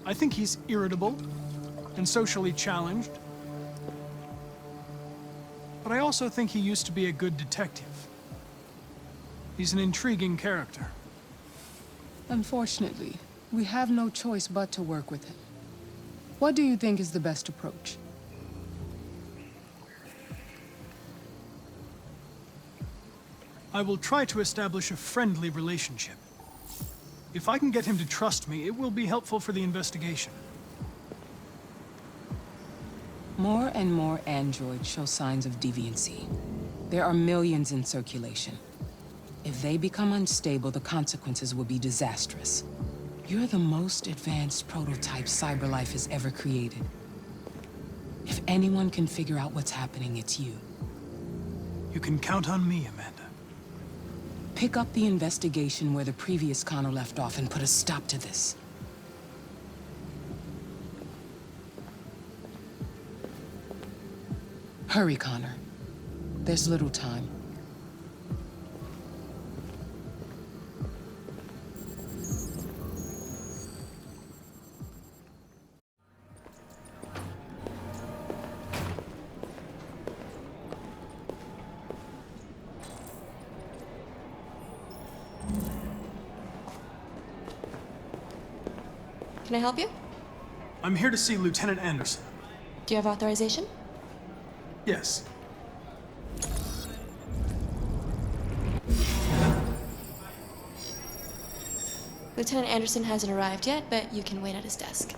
I think he's irritable and socially challenged. But I also think he used to be a good detective. He's an intriguing character. Unfortunately, we have no choice but to work with him. What do you think is the best approach? I will try to establish a friendly relationship. If I can get him to trust me, it will be helpful for the investigation. More and more androids show signs of deviancy. There are millions in circulation. If they become unstable, the consequences will be disastrous. You're the most advanced prototype CyberLife has ever created. If anyone can figure out what's happening, it's you. You can count on me, Amanda. Pick up the investigation where the previous Connor left off and put a stop to this. Hurry, Connor. There's little time. Can I help you? I'm here to see Lieutenant Anderson. Do you have authorization? Yes. Lieutenant Anderson hasn't arrived yet, but you can wait at his desk.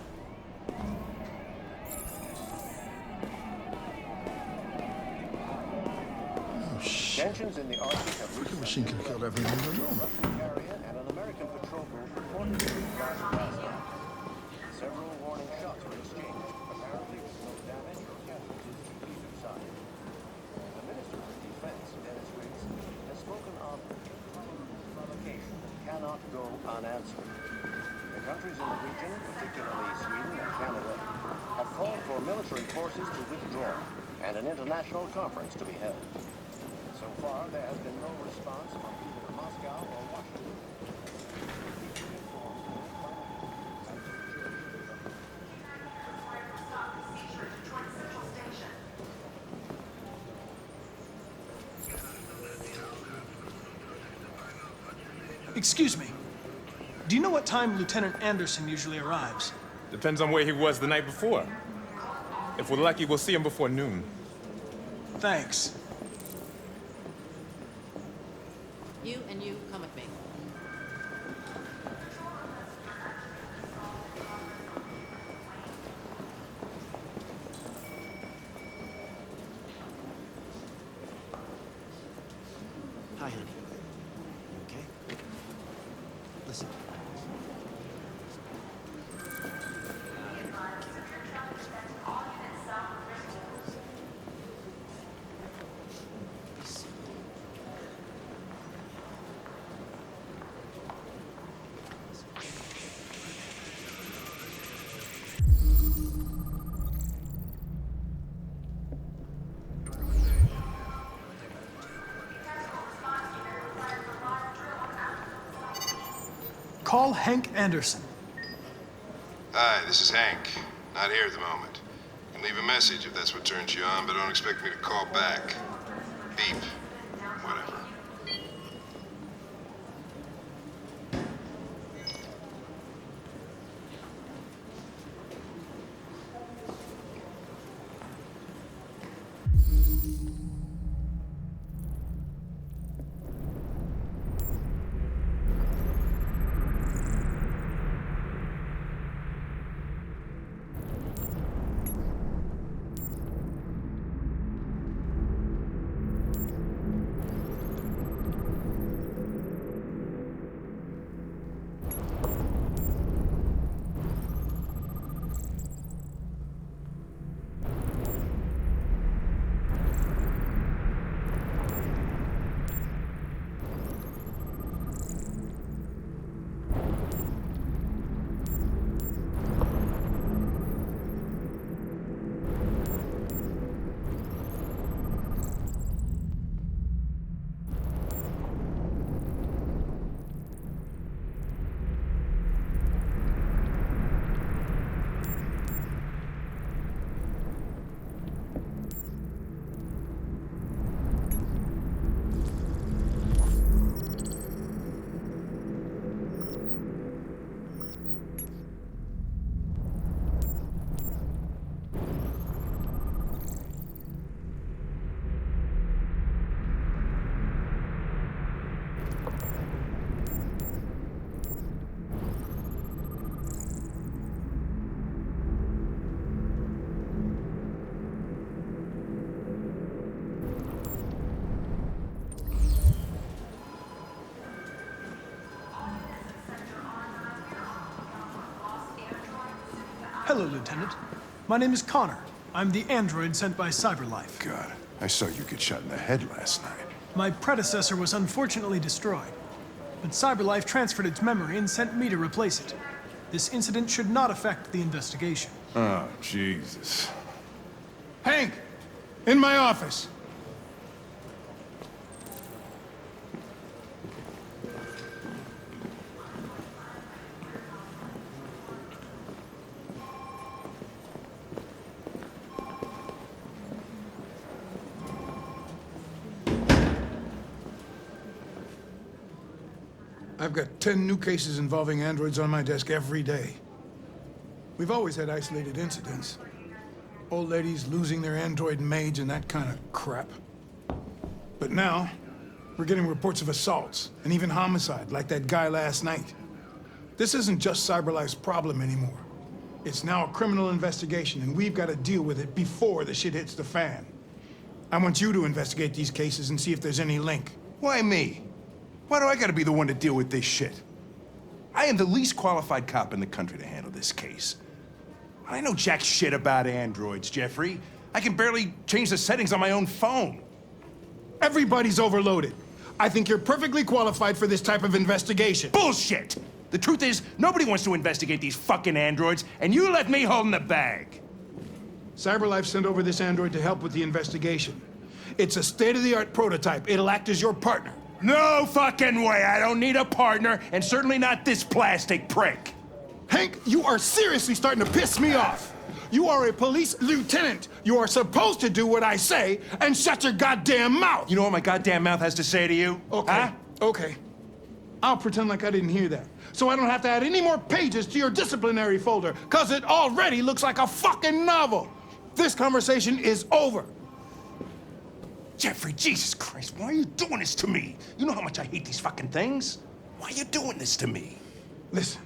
Oh, shit. Tensions in the Arctic have Freaking machine could have killed everyone in the room. carrier and an American patrol boat reportedly crashed last night. Several warning shots were exchanged, apparently with no damage or casualties to either side. The Minister of Defense, Dennis Riggs, has spoken of provocation that cannot go unanswered. The countries in the region, particularly Sweden and Canada, have called for military forces to withdraw and an international conference to be held. So far, there has been no response from either Moscow or Washington. Excuse me. Do you know what time Lieutenant Anderson usually arrives? Depends on where he was the night before. If we're lucky, we'll see him before noon. Thanks. You and you come with me. Hi, honey. You okay? Listen. Call Hank Anderson. Hi, this is Hank. Not here at the moment. You can leave a message if that's what turns you on, but don't expect me to call back. Beep. Whatever. Hello, Lieutenant. My name is Connor. I'm the android sent by CyberLife. God, I saw you get shot in the head last night. My predecessor was unfortunately destroyed, but CyberLife transferred its memory and sent me to replace it. This incident should not affect the investigation. Oh, Jesus. Hank! In my office! I've got 10 new cases involving androids on my desk every day. We've always had isolated incidents. Old ladies losing their android maids and that kind of crap. But now, we're getting reports of assaults and even homicide, like that guy last night. This isn't just CyberLife's problem anymore. It's now a criminal investigation, and we've got to deal with it before the shit hits the fan. I want you to investigate these cases and see if there's any link. Why me? Why do I gotta be the one to deal with this shit? I am the least qualified cop in the country to handle this case. I know jack shit about androids, Jeffrey. I can barely change the settings on my own phone. Everybody's overloaded. I think you're perfectly qualified for this type of investigation. Bullshit! The truth is, nobody wants to investigate these fucking androids, and you left me holding the bag. CyberLife sent over this android to help with the investigation. It's a state-of-the-art prototype. It'll act as your partner. No fucking way! I don't need a partner, and certainly not this plastic prick. Hank, you are seriously starting to piss me off. You are a police lieutenant. You are supposed to do what I say and shut your goddamn mouth. You know what my goddamn mouth has to say to you? Okay, Huh? okay. I'll pretend like I didn't hear that, so I don't have to add any more pages to your disciplinary folder, because it already looks like a fucking novel. This conversation is over. Jeffrey, Jesus Christ, why are you doing this to me? You know how much I hate these fucking things. Why are you doing this to me? Listen,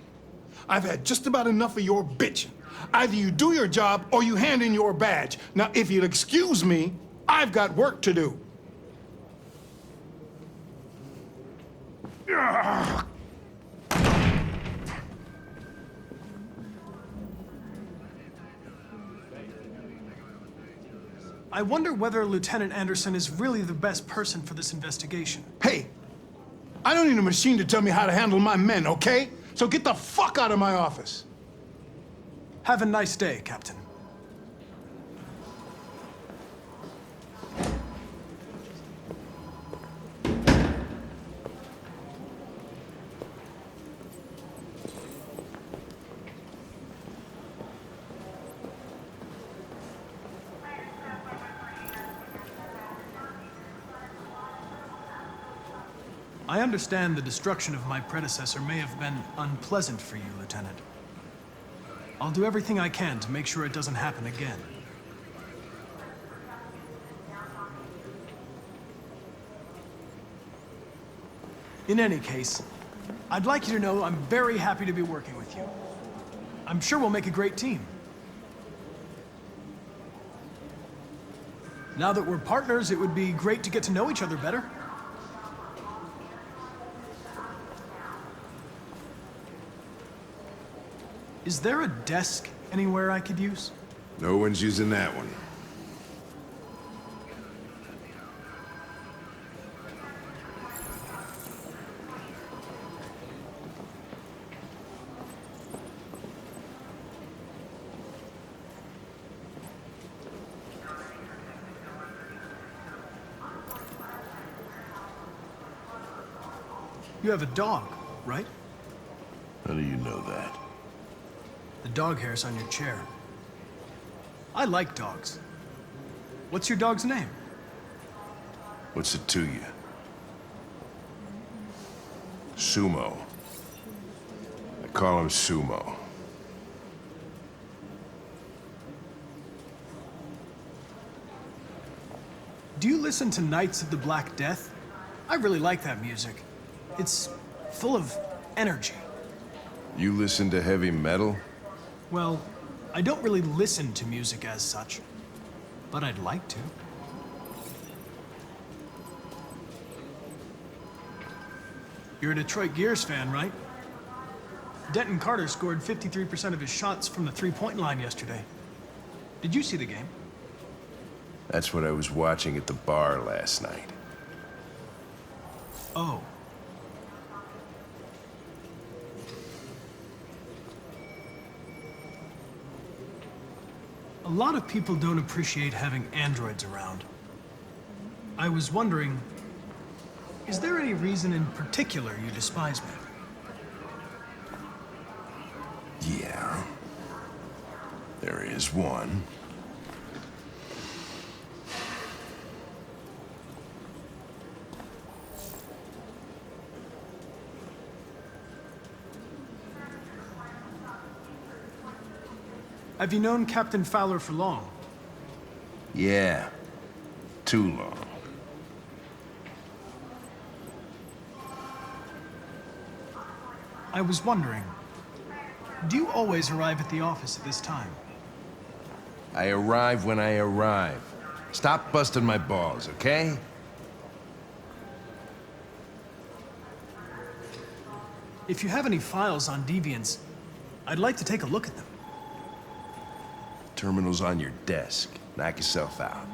I've had just about enough of your bitching. Either you do your job or you hand in your badge. Now, if you'll excuse me, I've got work to do. Ugh. I wonder whether Lieutenant Anderson is really the best person for this investigation. Hey, I don't need a machine to tell me how to handle my men, okay? So get the fuck out of my office. Have a nice day, Captain. I understand the destruction of my predecessor may have been unpleasant for you, Lieutenant. I'll do everything I can to make sure it doesn't happen again. In any case, I'd like you to know I'm very happy to be working with you. I'm sure we'll make a great team. Now that we're partners, it would be great to get to know each other better. Is there a desk anywhere I could use? No one's using that one. You have a dog, right? How do you know that? The dog hair's on your chair. I like dogs. What's your dog's name? What's it to you? Sumo. I call him Sumo. Do you listen to Knights of the Black Death? I really like that music. It's full of energy. You listen to heavy metal? Well, I don't really listen to music as such, but I'd like to. You're a Detroit Gears fan, right? Denton Carter scored 53% of his shots from the three-point line yesterday. Did you see the game? That's what I was watching at the bar last night. Oh. A lot of people don't appreciate having androids around. I was wondering, is there any reason in particular you despise me? Yeah. There is one. Have you known Captain Fowler for long? Yeah. Too long. I was wondering, do you always arrive at the office at this time? I arrive when I arrive. Stop busting my balls, okay? If you have any files on Deviants, I'd like to take a look at them. Terminal's on your desk. Knock yourself out.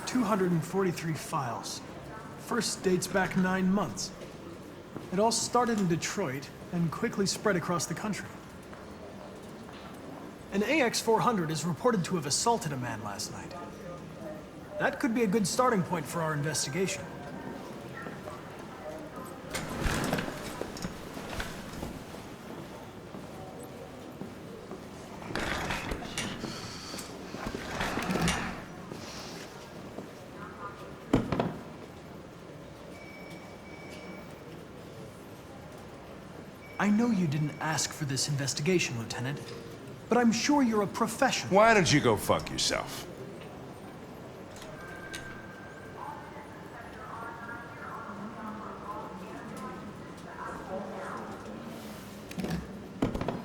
.243 files. First dates back 9 months. It all started in Detroit and quickly spread across the country. An AX-400 is reported to have assaulted a man last night. That could be a good starting point for our investigation. I know you didn't ask for this investigation, Lieutenant, but I'm sure you're a professional. Why don't you go fuck yourself?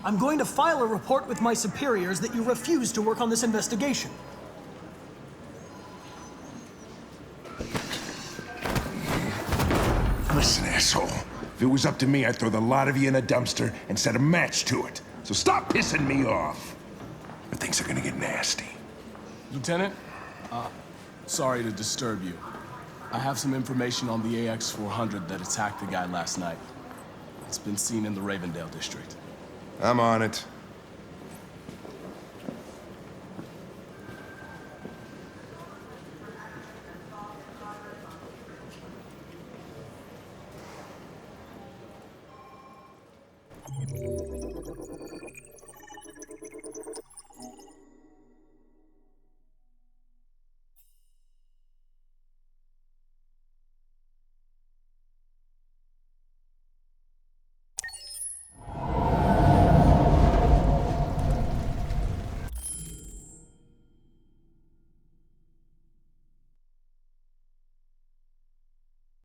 I'm going to file a report with my superiors that you refuse to work on this investigation. Listen, asshole. If it was up to me, I'd throw the lot of you in a dumpster and set a match to it. So stop pissing me off. Or things are gonna get nasty. Lieutenant, sorry to disturb you. I have some information on the AX-400 that attacked the guy last night. It's been seen in the Ravendale district. I'm on it.